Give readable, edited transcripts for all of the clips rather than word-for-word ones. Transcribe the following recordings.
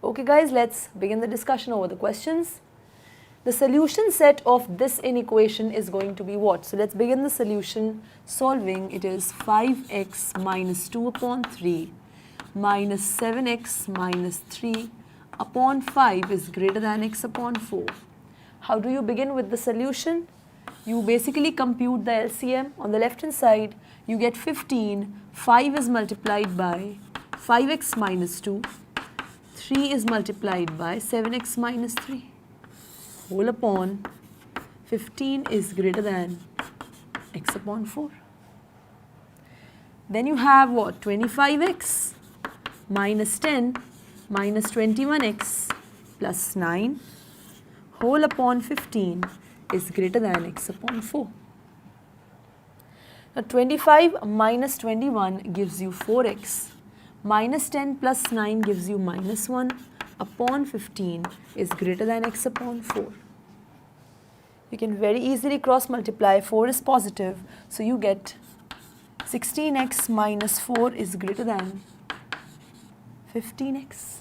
Okay guys, let's begin the discussion over the questions. The solution set of this inequation is going to be what? So let's begin the solution solving. It is 5x minus 2 upon 3 minus 7x minus 3 upon 5 is greater than x upon 4. How do you begin with the solution? You basically compute the LCM. On the left hand side, you get 15, 5 is multiplied by 5x minus 2, 3 is multiplied by 7x minus 3, whole upon 15 is greater than x upon 4. Then you have what? 25x minus 10 minus 21x plus 9 whole upon 15 is greater than x upon 4. Now 25 minus 21 gives you 4x. Minus 10 plus 9 gives you minus 1 upon 15 is greater than x upon 4. You can very easily cross multiply. 4 is positive, so you get 16x minus 4 is greater than 15x.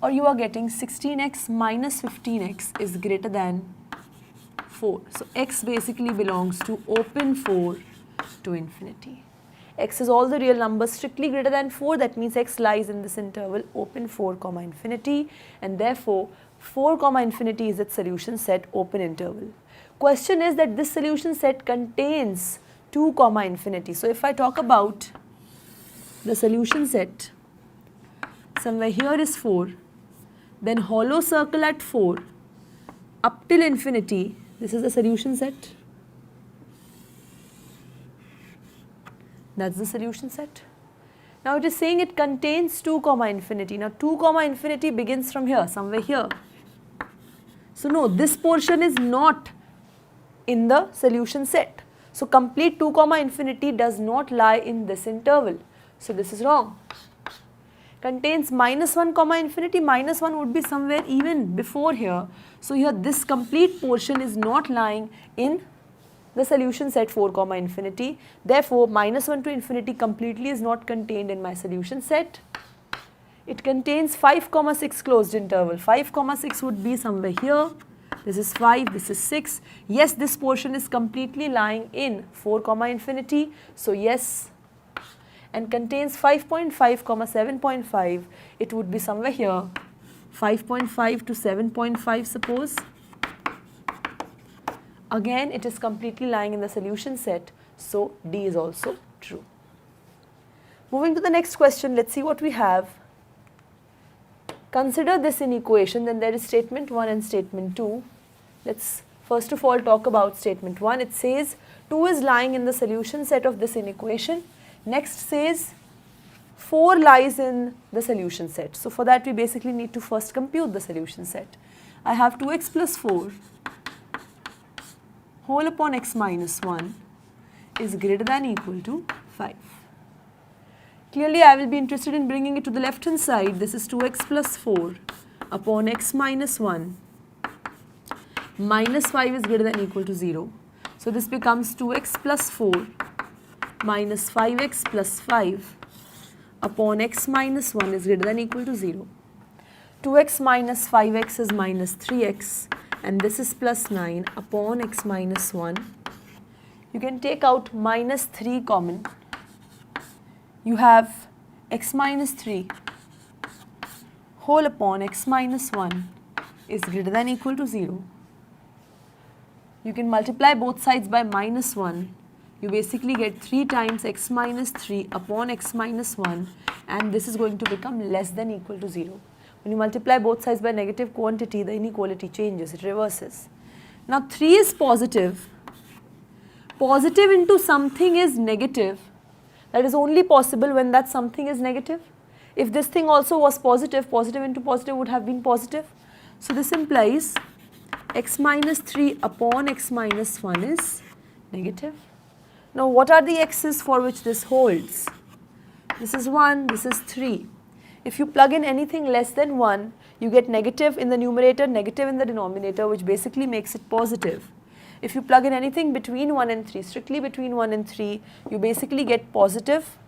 Or you are getting 16x minus 15x is greater than 4. So x basically belongs to open 4 to infinity. X is all the real numbers strictly greater than 4, that means x lies in this interval open 4 comma infinity, and therefore 4 comma infinity is its solution set open interval. Question is that this solution set contains 2 comma infinity. So if I talk about the solution set, somewhere here is 4, then hollow circle at 4 up till infinity, this is the solution set. That's the solution set. Now it is saying it contains 2 comma infinity. Now 2 comma infinity begins from here, somewhere here. So no, this portion is not in the solution set. So complete 2 comma infinity does not lie in this interval. So this is wrong. Contains minus 1 comma infinity, minus 1 would be somewhere even before here. So here this complete portion is not lying in the solution set 4 comma infinity. Therefore, minus 1 to infinity completely is not contained in my solution set. It contains 5 comma 6 closed interval. 5 comma 6 would be somewhere here. This is 5, this is 6. Yes, this portion is completely lying in 4 comma infinity. So yes, and contains 5.5 comma 7.5. It would be somewhere here. 5.5 to 7.5 suppose. Again, it is completely lying in the solution set, so D is also true. Moving to the next question, let's see what we have. Consider this inequation, then there is statement 1 and statement 2. Let's first of all talk about statement 1. It says 2 is lying in the solution set of this inequation. Next says 4 lies in the solution set. So for that we basically need to first compute the solution set. I have 2x plus 4 whole upon x minus 1 is greater than equal to 5. Clearly I will be interested in bringing it to the left hand side. This is 2x plus 4 upon x minus 1 minus 5 is greater than equal to 0. So this becomes 2x plus 4 minus 5x plus 5 upon x minus 1 is greater than equal to 0. 2x minus 5x is minus 3x. And this is plus 9 upon x minus 1. You can take out minus 3 common. You have x minus 3 whole upon x minus 1 is greater than equal to 0. You can multiply both sides by minus 1. You basically get 3 times x minus 3 upon x minus 1, and this is going to become less than equal to 0. When you multiply both sides by negative quantity, the inequality changes, it reverses. Now 3 is positive. Positive into something is negative. That is only possible when that something is negative. If this thing also was positive, positive into positive would have been positive. So this implies x minus 3 upon x minus 1 is negative. Now what are the x's for which this holds? This is 1, this is 3. If you plug in anything less than 1, you get negative in the numerator, negative in the denominator, which basically makes it positive. If you plug in anything between 1 and 3, strictly between 1 and 3, you basically get positive.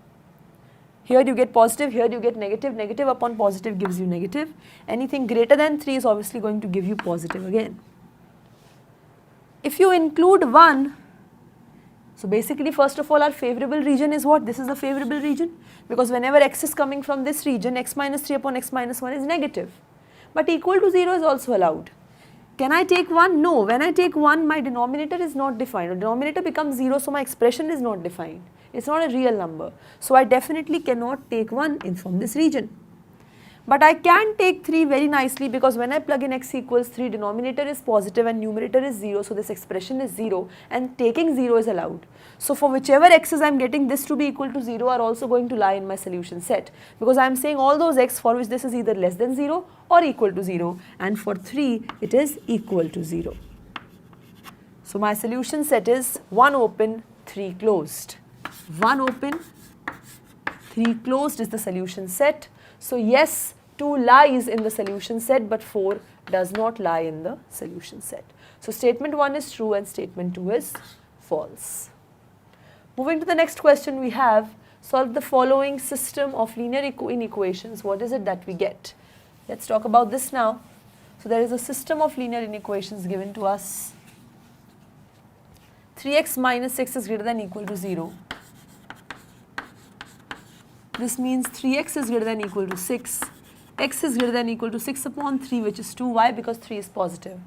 Here you get positive, here you get negative. Negative upon positive gives you negative. Anything greater than 3 is obviously going to give you positive again. If you include 1, so basically first of all our favorable region is what? This is the favorable region, because whenever x is coming from this region, x minus 3 upon x minus 1 is negative. But equal to 0 is also allowed. Can I take 1? No. When I take 1, my denominator is not defined. The denominator becomes 0, so my expression is not defined. It's not a real number. So I definitely cannot take 1 in from this region. But I can take 3 very nicely, because when I plug in x equals 3, denominator is positive and numerator is 0, so this expression is 0, and taking 0 is allowed. So for whichever x's I am getting this to be equal to 0 are also going to lie in my solution set, because I am saying all those x for which this is either less than 0 or equal to 0, and for 3 it is equal to 0. So my solution set is 1 open, 3 closed. 1 open, 3 closed is the solution set. So yes, 2 lies in the solution set, but 4 does not lie in the solution set. So statement 1 is true and statement 2 is false. Moving to the next question, we have solve the following system of linear inequations. What is it that we get? Let's talk about this now. So there is a system of linear inequations given to us. 3x minus 6 is greater than or equal to 0. This means 3x is greater than or equal to 6. X is greater than or equal to 6 upon 3, which is 2. Why? Because 3 is positive.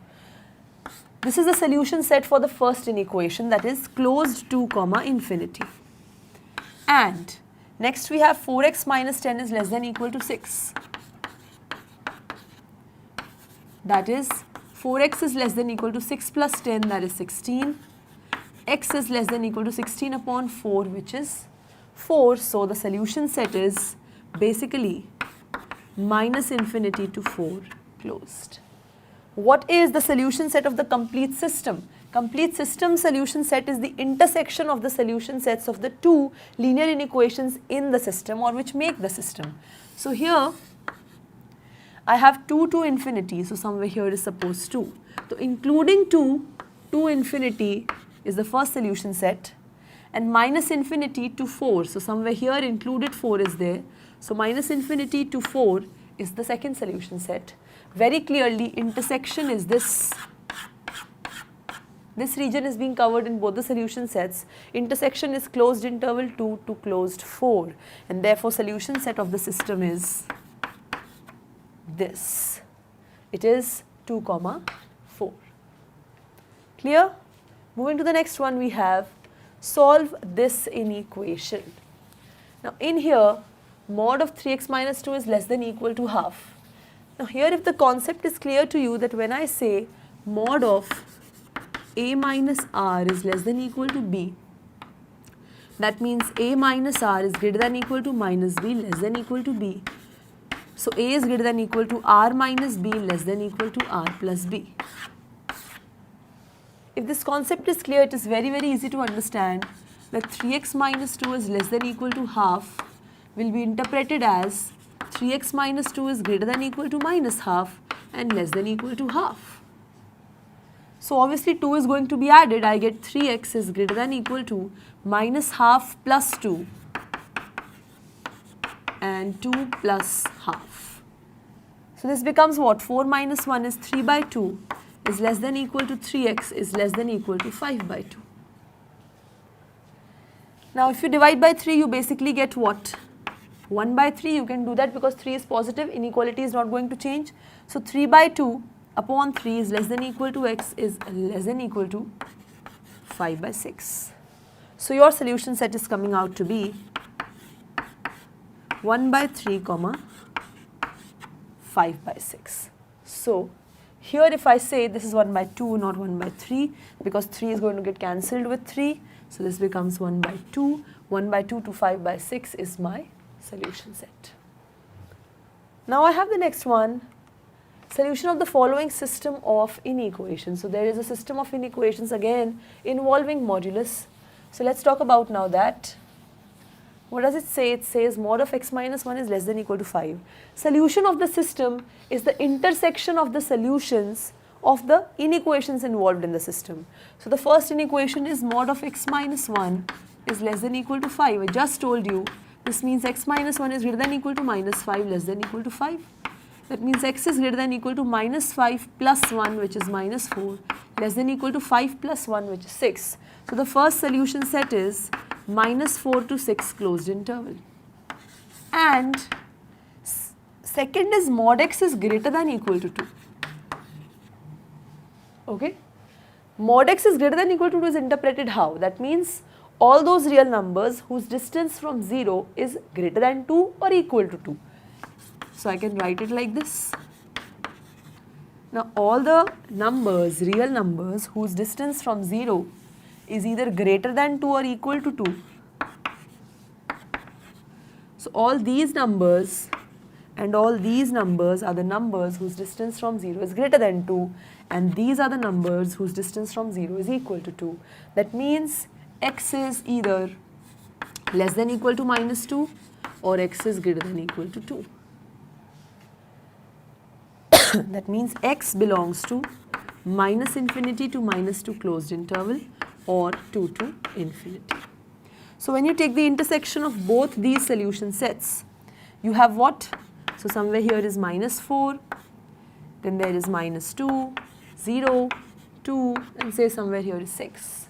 This is the solution set for the first inequation, that is closed 2 comma infinity. And next we have 4x minus 10 is less than or equal to 6. That is 4x is less than or equal to 6 plus 10, that is 16. X is less than or equal to 16 upon 4, which is 4. So the solution set is basically minus infinity to 4 closed. What is the solution set of the complete system? Complete system solution set is the intersection of the solution sets of the two linear inequations in the system, or which make the system. So here I have 2 to infinity, so somewhere here is supposed 2. So including 2 to infinity is the first solution set, and minus infinity to 4, so somewhere here included 4 is there. So minus infinity to 4 is the second solution set. Very clearly intersection is this. This region is being covered in both the solution sets. Intersection is closed interval 2 to closed 4, and therefore solution set of the system is this. It is 2 comma 4. Clear? Moving to the next one, we have solve this inequation. Now in here, mod of 3x minus 2 is less than or equal to half. Now here, if the concept is clear to you, that when I say mod of a minus r is less than or equal to b, that means a minus r is greater than or equal to minus b less than or equal to b. So a is greater than or equal to r minus b less than or equal to r plus b. If this concept is clear, it is very easy to understand that 3x minus 2 is less than or equal to half will be interpreted as 3x minus 2 is greater than or equal to minus half and less than or equal to half. So obviously 2 is going to be added. I get 3x is greater than or equal to minus half plus 2 and 2 plus half. So this becomes what? 4 minus 1 is 3 by 2 is less than or equal to 3x is less than or equal to 5 by 2. Now if you divide by 3, you basically get what? 1 by 3. You can do that because 3 is positive, inequality is not going to change. So 3 by 2 upon 3 is less than or equal to x is less than or equal to 5 by 6. So your solution set is coming out to be 1 by 3 comma 5 by 6. So here if I say this is 1 by 2, not 1 by 3, because 3 is going to get cancelled with 3. So this becomes 1 by 2. 1 by 2 to 5 by 6 is my solution set. Now I have the next one, solution of the following system of inequations. So there is a system of inequations again involving modulus. So let's talk about now that. What does it say? It says mod of x minus 1 is less than or equal to 5. Solution of the system is the intersection of the solutions of the inequations involved in the system. So the first inequation is mod of x minus 1 is less than equal to 5. I just told you this means x minus 1 is greater than equal to minus 5 less than equal to 5. That means x is greater than equal to minus 5 plus 1, which is minus 4, less than equal to 5 plus 1, which is 6. So the first solution set is minus 4 to 6 closed interval. And second is mod x is greater than equal to 2. Okay? Mod x is greater than equal to 2 is interpreted how? That means all those real numbers whose distance from 0 is greater than 2 or equal to 2. So I can write it like this. Now all the numbers, real numbers whose distance from 0 is either greater than 2 or equal to 2. So all these numbers and all these numbers are the numbers whose distance from 0 is greater than 2, and these are the numbers whose distance from 0 is equal to 2. That means x is either less than equal to minus 2 or x is greater than equal to 2. That means x belongs to minus infinity to minus 2 closed interval or 2 to infinity. So when you take the intersection of both these solution sets, you have what? So somewhere here is minus 4, then there is minus 2, 0, 2, and say somewhere here is 6.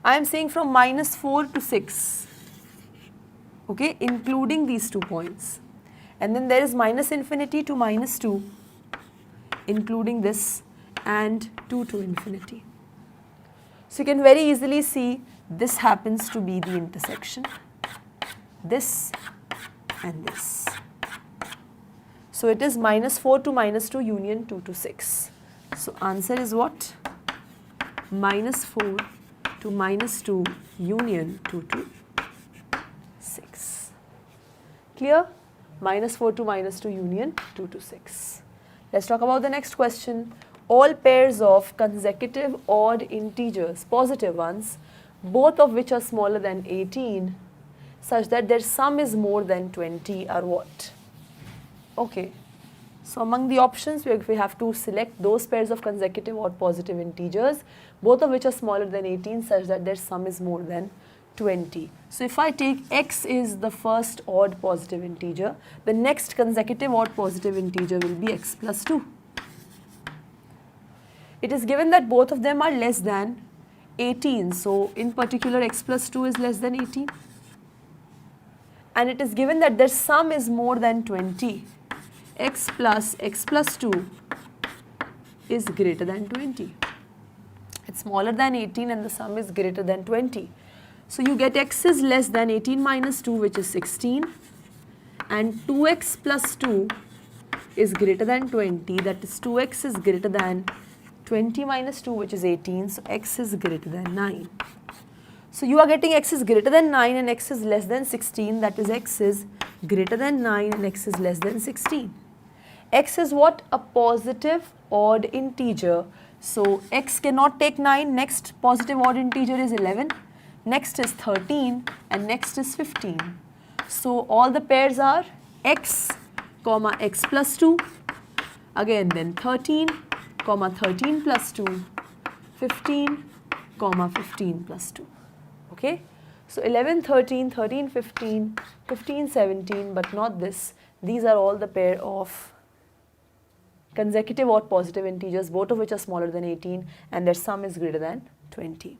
I am saying from minus 4 to 6, okay, including these 2 points. And then there is minus infinity to minus 2, including this, and 2 to infinity. So you can very easily see this happens to be the intersection, this and this. So it is minus 4 to minus 2 union 2 to 6. So answer is what? Minus 4 to minus 2 union 2 to 6. Clear? Minus 4 to minus 2 union 2 to 6. Let's talk about the next question. All pairs of consecutive odd integers, positive ones, both of which are smaller than 18, such that their sum is more than 20 are what? Okay, so among the options we have to select those pairs of consecutive odd positive integers, both of which are smaller than 18 such that their sum is more than 20. So if I take x is the first odd positive integer, the next consecutive odd positive integer will be x plus 2. It is given that both of them are less than 18, so in particular x plus 2 is less than 18. And it is given that their sum is more than 20. X plus 2 is greater than 20. It's smaller than 18 and the sum is greater than 20. So you get x is less than 18 minus 2, which is 16, and 2x plus 2 is greater than 20, that is 2x is greater than 20 minus 2, which is 18, so x is greater than 9. So you are getting x is greater than 9 and x is less than 16, that is x is greater than 9 and x is less than 16. X is what? A positive odd integer. So x cannot take 9, next positive odd integer is 11, next is 13 and next is 15. So all the pairs are x, comma x plus 2, again then 13, comma 13 plus 2, 15, comma 15 plus 2. Okay, so 11, 13, 13, 15, 15, 17, but not this. These are all the pair of consecutive odd positive integers, both of which are smaller than 18 and their sum is greater than 20.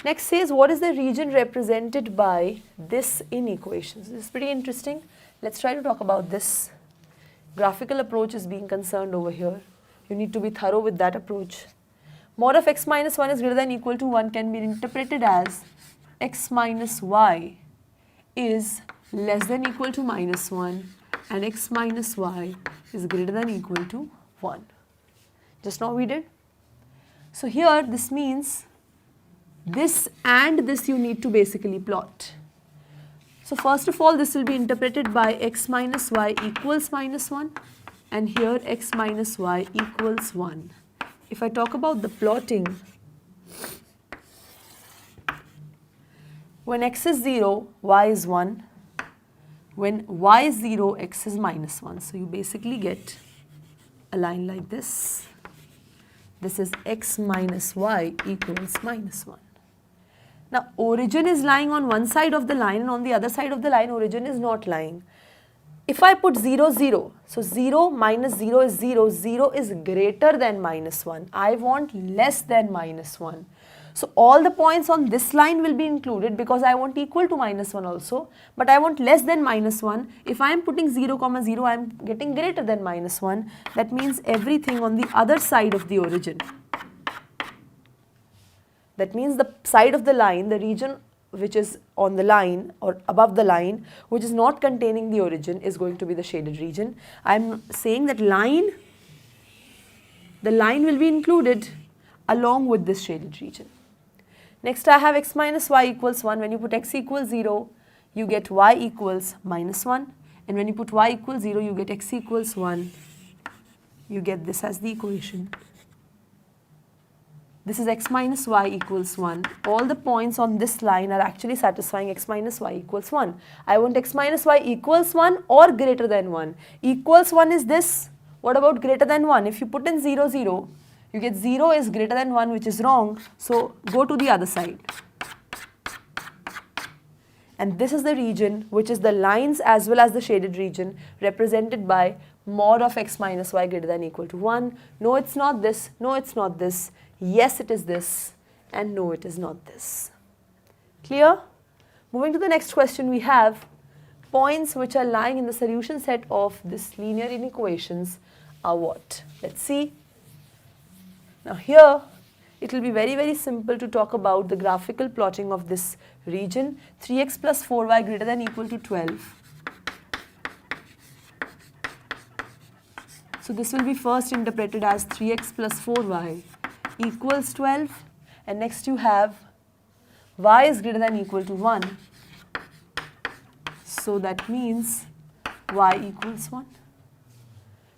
Next says, what is the region represented by this in equations? This is pretty interesting. Let's try to talk about this. Graphical approach is being concerned over here. You need to be thorough with that approach. Mod of x minus 1 is greater than equal to 1 can be interpreted as x minus y is less than equal to minus 1 and x minus y is greater than equal to 1. Just now we did. So here this means this and this you need to basically plot. So first of all, this will be interpreted by x minus y equals minus 1 and here x minus y equals 1. If I talk about the plotting, when x is 0, y is 1. When y is 0, x is minus 1. So you basically get a line like this. This is x minus y equals minus 1. Now, origin is lying on one side of the line and on the other side of the line, origin is not lying. If I put 0, 0, so 0 minus 0 is 0, 0 is greater than minus 1. I want less than minus 1. So, all the points on this line will be included because I want equal to minus 1 also, but I want less than minus 1. If I am putting 0, 0, I am getting greater than minus 1. That means everything on the other side of the origin. That means the side of the line, the region which is on the line or above the line, which is not containing the origin, is going to be the shaded region. I am saying that the line will be included along with this shaded region. Next, I have x minus y equals 1. When you put x equals 0, you get y equals minus 1. And when you put y equals 0, you get x equals 1. You get this as the equation. This is x minus y equals 1. All the points on this line are actually satisfying x minus y equals 1. I want x minus y equals 1 or greater than 1. Equals 1 is this. What about greater than 1? If you put in 0, 0, you get 0 is greater than 1, which is wrong. So, go to the other side. And this is the region which is the lines as well as the shaded region represented by mod of x minus y greater than or equal to 1. No, it's not this. No, it's not this. Yes, it is this. And no, it is not this. Clear? Moving to the next question, we have points which are lying in the solution set of this linear inequations are what? Let's see. Now here, it will be very, very simple to talk about the graphical plotting of this region. 3x plus 4y greater than or equal to 12. So this will be first interpreted as 3x plus 4y equals 12, and next you have y is greater than or equal to 1. So that means y equals 1.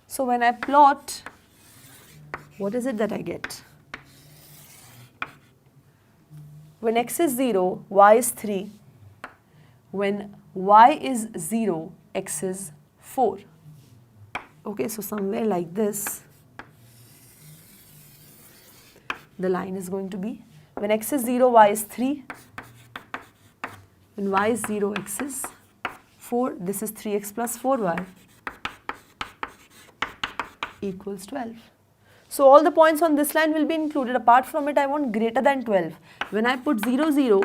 So when I plot, what is it that I get? When x is 0, y is 3. When y is 0, x is 4. Okay, so somewhere like this, the line is going to be, when x is 0, y is 3. When y is 0, x is 4. This is 3x plus 4y equals 12. So all the points on this line will be included. Apart from it, I want greater than 12. When I put 0, 0,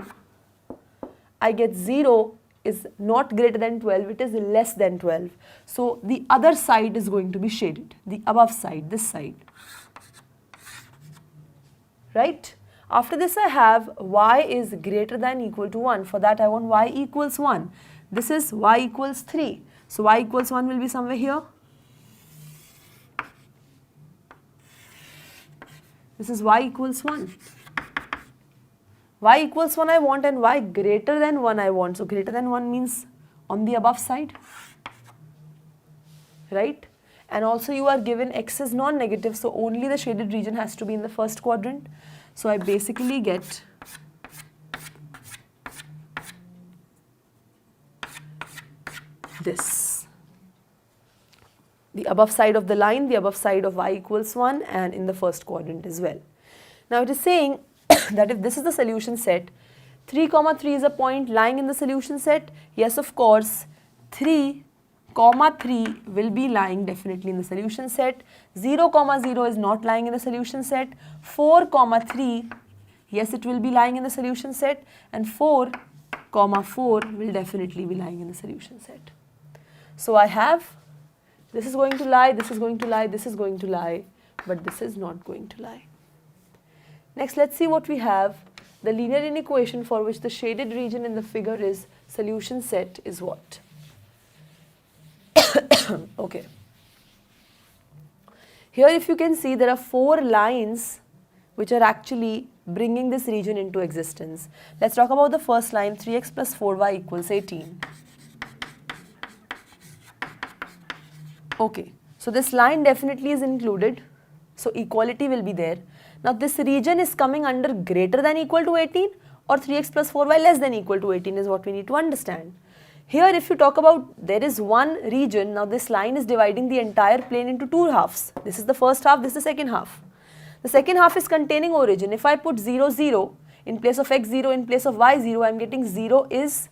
I get 0 is not greater than 12, it is less than 12. So the other side is going to be shaded, the above side, this side. Right? After this I have y is greater than or equal to 1. For that I want y equals 1. This is y equals 3. So y equals 1 will be somewhere here. This is y equals 1. Y equals 1 I want and y greater than 1 I want. So greater than 1 means on the above side. Right? And also you are given x is non-negative, so only the shaded region has to be in the first quadrant. So I basically get this. The above side of the line, the above side of y equals 1, and in the first quadrant as well. Now it is saying that if this is the solution set, 3, 3 is a point lying in the solution set. Yes, of course, 3, 3 will be lying definitely in the solution set. 0, 0 is not lying in the solution set. 4, 3, yes, it will be lying in the solution set. And 4, 4 will definitely be lying in the solution set. So I have, this is going to lie, this is going to lie, this is going to lie, but this is not going to lie. Next, let's see what we have. The linear inequation for which the shaded region in the figure is solution set is what? Okay. Here if you can see, there are 4 lines which are actually bringing this region into existence. Let's talk about the first line, 3x plus 4y equals 18. Okay, so this line definitely is included, so equality will be there. Now this region is coming under greater than or equal to 18 or 3x plus 4y less than or equal to 18 is what we need to understand. Here if you talk about there is one region, now this line is dividing the entire plane into 2 halves. This is the first half, this is the second half. The second half is containing origin. If I put 0, 0 in place of x 0, in place of y 0, I am getting 0 is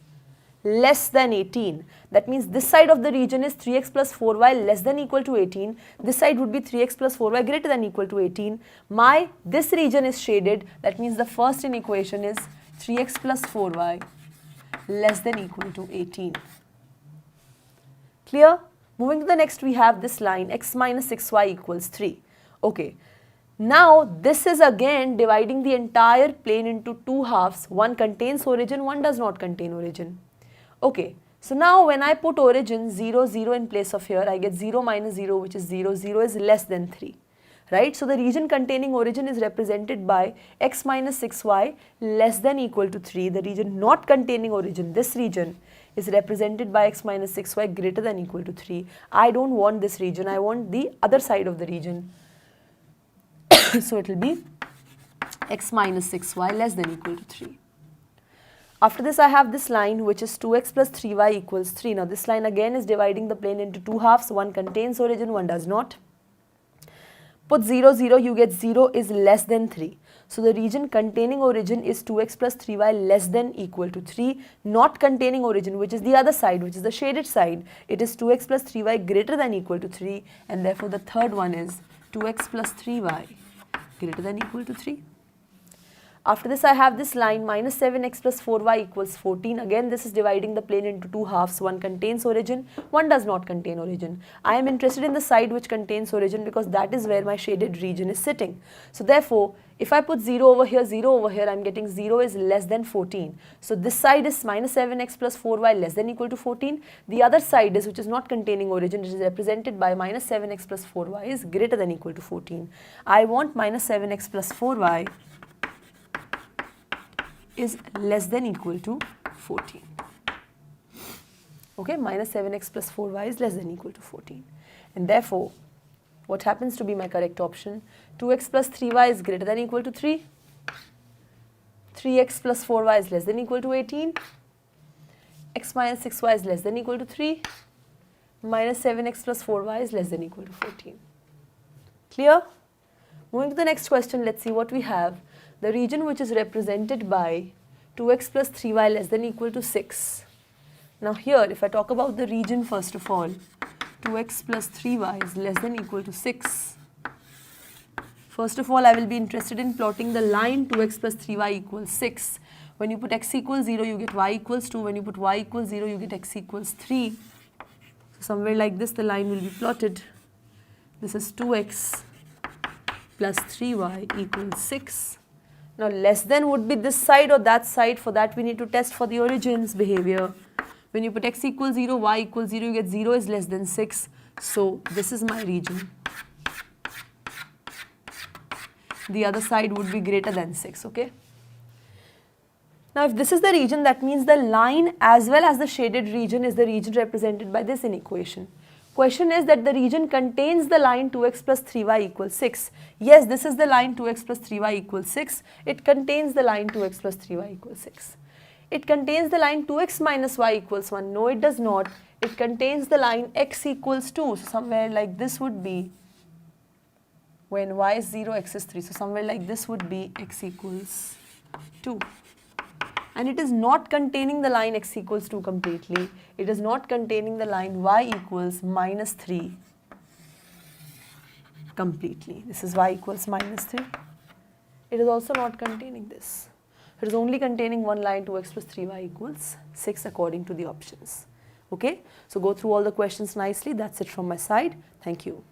less than 18. That means this side of the region is 3x plus 4y less than equal to 18. This side would be 3x plus 4y greater than equal to 18. This region is shaded. That means the first inequation is 3x plus 4y less than equal to 18. Clear? Moving to the next, we have this line x minus 6y equals 3. Okay. Now this is again dividing the entire plane into two halves. One contains origin, one does not contain origin. Okay, so now when I put origin 0, 0 in place of here, I get 0 minus 0, which is 0, 0 is less than 3, right? So the region containing origin is represented by x minus 6y less than equal to 3. The region not containing origin, this region, is represented by x minus 6y greater than equal to 3. I don't want this region, I want the other side of the region. So it will be x minus 6y less than equal to 3. After this, I have this line which is 2x plus 3y equals 3. Now this line again is dividing the plane into two halves. One contains origin, one does not. Put 0, 0, you get 0 is less than 3. So the region containing origin is 2x plus 3y less than equal to 3. Not containing origin, which is the other side, which is the shaded side, it is 2x plus 3y greater than equal to 3. And therefore the third one is 2x plus 3y greater than equal to 3. After this, I have this line minus 7x plus 4y equals 14. Again, this is dividing the plane into two halves. One contains origin, one does not contain origin. I am interested in the side which contains origin because that is where my shaded region is sitting. So therefore, if I put 0 over here, 0 over here, I am getting 0 is less than 14. So this side is minus 7x plus 4y less than equal to 14. The other side is, which is not containing origin, it is represented by minus 7x plus 4y is greater than equal to 14. I want minus 7x plus 4y is less than equal to 14. Okay, minus 7x plus 4y is less than equal to 14. And therefore, what happens to be my correct option? 2x plus 3y is greater than equal to 3. 3x plus 4y is less than equal to 18. X minus 6y is less than equal to 3. Minus 7x plus 4y is less than equal to 14. Clear? Moving to the next question, let's see what we have. The region which is represented by 2x plus 3y less than equal to 6. Now here, if I talk about the region first of all, 2x plus 3y is less than equal to 6. First of all, I will be interested in plotting the line 2x plus 3y equals 6. When you put x equals 0, you get y equals 2. When you put y equals 0, you get x equals 3. So somewhere like this, the line will be plotted. This is 2x plus 3y equals 6. Now less than would be this side or that side. For that we need to test for the origin's behavior. When you put x equals 0, y equals 0, you get 0 is less than 6. So this is my region. The other side would be greater than 6, okay? Now if this is the region, that means the line as well as the shaded region is the region represented by this inequation. Question is that the region contains the line 2x plus 3y equals 6. Yes, this is the line 2x plus 3y equals 6. It contains the line 2x plus 3y equals 6. It contains the line 2x minus y equals 1. No, it does not. It contains the line x equals 2. So somewhere like this would be when y is 0, x is 3. So somewhere like this would be x equals 2. And it is not containing the line x equals 2 completely. It is not containing the line y equals minus 3 completely. This is y equals minus 3. It is also not containing this. It is only containing one line 2x plus 3y equals 6 according to the options. Okay, so go through all the questions nicely. That's it from my side. Thank you.